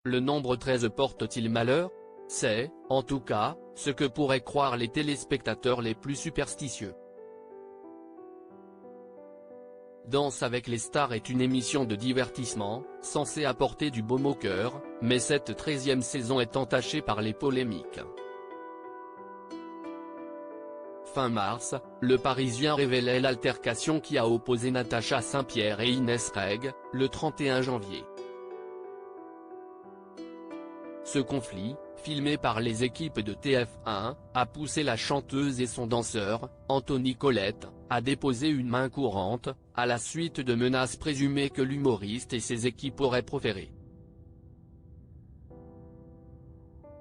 Le nombre 13 porte-t-il malheur? C'est, en tout cas, ce que pourraient croire les téléspectateurs les plus superstitieux. Danse avec les stars est une émission de divertissement, censée apporter du baume au cœur, mais cette 13e saison est entachée par les polémiques. Fin mars, Le Parisien révélait l'altercation qui a opposé Natacha Saint-Pierre et Inès Reg, le 31 janvier. Ce conflit, filmé par les équipes de TF1, a poussé la chanteuse et son danseur, Anthony Colette, à déposer une main courante, à la suite de menaces présumées que l'humoriste et ses équipes auraient proférées.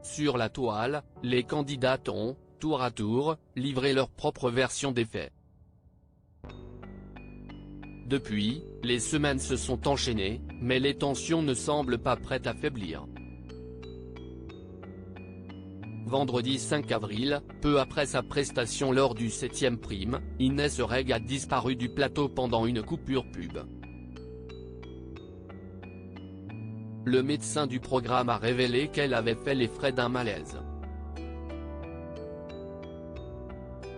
Sur la toile, les candidates ont, tour à tour, livré leur propre version des faits. Depuis, les semaines se sont enchaînées, mais les tensions ne semblent pas prêtes à faiblir. Vendredi 5 avril, peu après sa prestation lors du 7e prime, Inès Reg a disparu du plateau pendant une coupure pub. Le médecin du programme a révélé qu'elle avait fait les frais d'un malaise.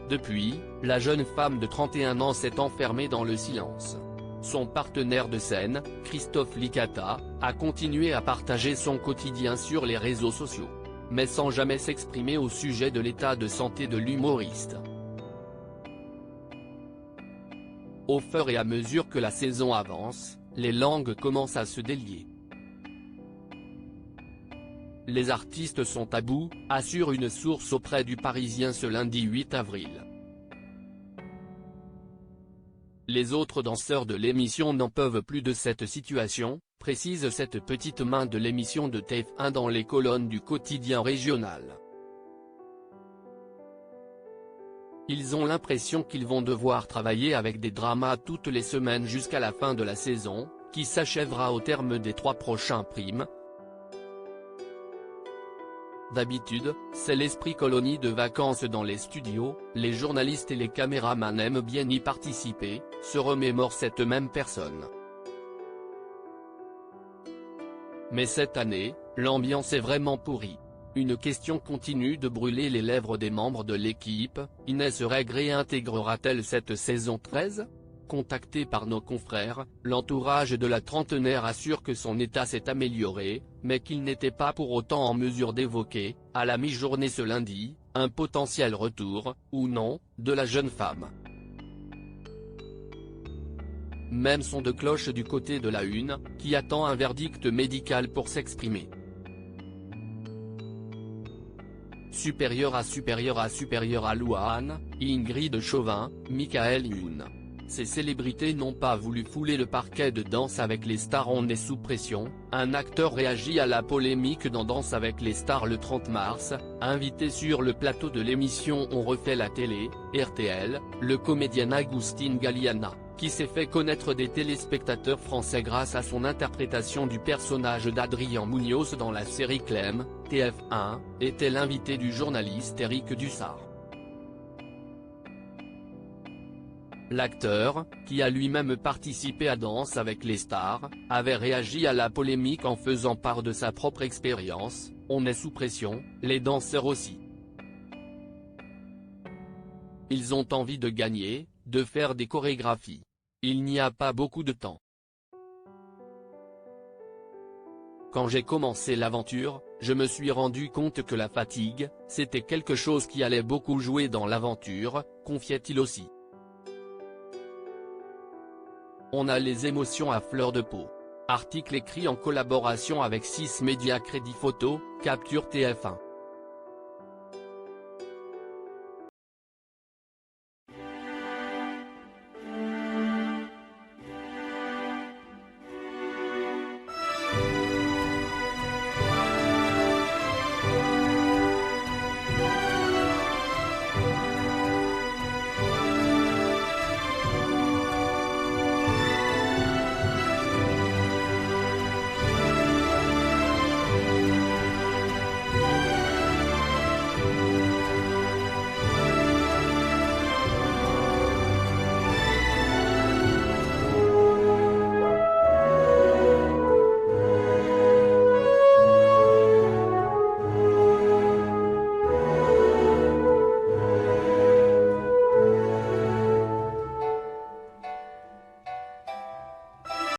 Depuis, la jeune femme de 31 ans s'est enfermée dans le silence. Son partenaire de scène, Christophe Licata, a continué à partager son quotidien sur les réseaux sociaux, mais sans jamais s'exprimer au sujet de l'état de santé de l'humoriste. Au fur et à mesure que la saison avance, les langues commencent à se délier. Les artistes sont à bout, assure une source auprès du Parisien ce lundi 8 avril. Les autres danseurs de l'émission n'en peuvent plus de cette situation, précise cette petite main de l'émission de TF1 dans les colonnes du quotidien régional. Ils ont l'impression qu'ils vont devoir travailler avec des dramas toutes les semaines jusqu'à la fin de la saison, qui s'achèvera au terme des 3 prochains primes. D'habitude, c'est l'esprit colonie de vacances dans les studios, les journalistes et les caméramans aiment bien y participer, se remémore cette même personne. Mais cette année, l'ambiance est vraiment pourrie. Une question continue de brûler les lèvres des membres de l'équipe, Inès Reg réintégrera-t-elle cette saison 13 ? Contacté par nos confrères, l'entourage de la trentenaire assure que son état s'est amélioré, mais qu'il n'était pas pour autant en mesure d'évoquer, à la mi-journée ce lundi, un potentiel retour, ou non, de la jeune femme. Même son de cloche du côté de la Une, qui attend un verdict médical pour s'exprimer. Supérieur à Louane, Ingrid Chauvin, Michael Youn. Ces célébrités n'ont pas voulu fouler le parquet de Danse avec les stars. On est sous pression, un acteur réagit à la polémique dans Danse avec les stars le 30 mars, invité sur le plateau de l'émission On refait la télé, RTL, le comédien Agustín Galiana, qui s'est fait connaître des téléspectateurs français grâce à son interprétation du personnage d'Adrien Munoz dans la série Clem, TF1, était l'invité du journaliste Éric Dussart. L'acteur, qui a lui-même participé à Danse avec les stars, avait réagi à la polémique en faisant part de sa propre expérience. On est sous pression, les danseurs aussi. Ils ont envie de gagner, de faire des chorégraphies. Il n'y a pas beaucoup de temps. Quand j'ai commencé l'aventure, je me suis rendu compte que la fatigue, c'était quelque chose qui allait beaucoup jouer dans l'aventure, confiait-il aussi. On a les émotions à fleur de peau. Article écrit en collaboration avec 6 médias Crédit Photo, Capture TF1.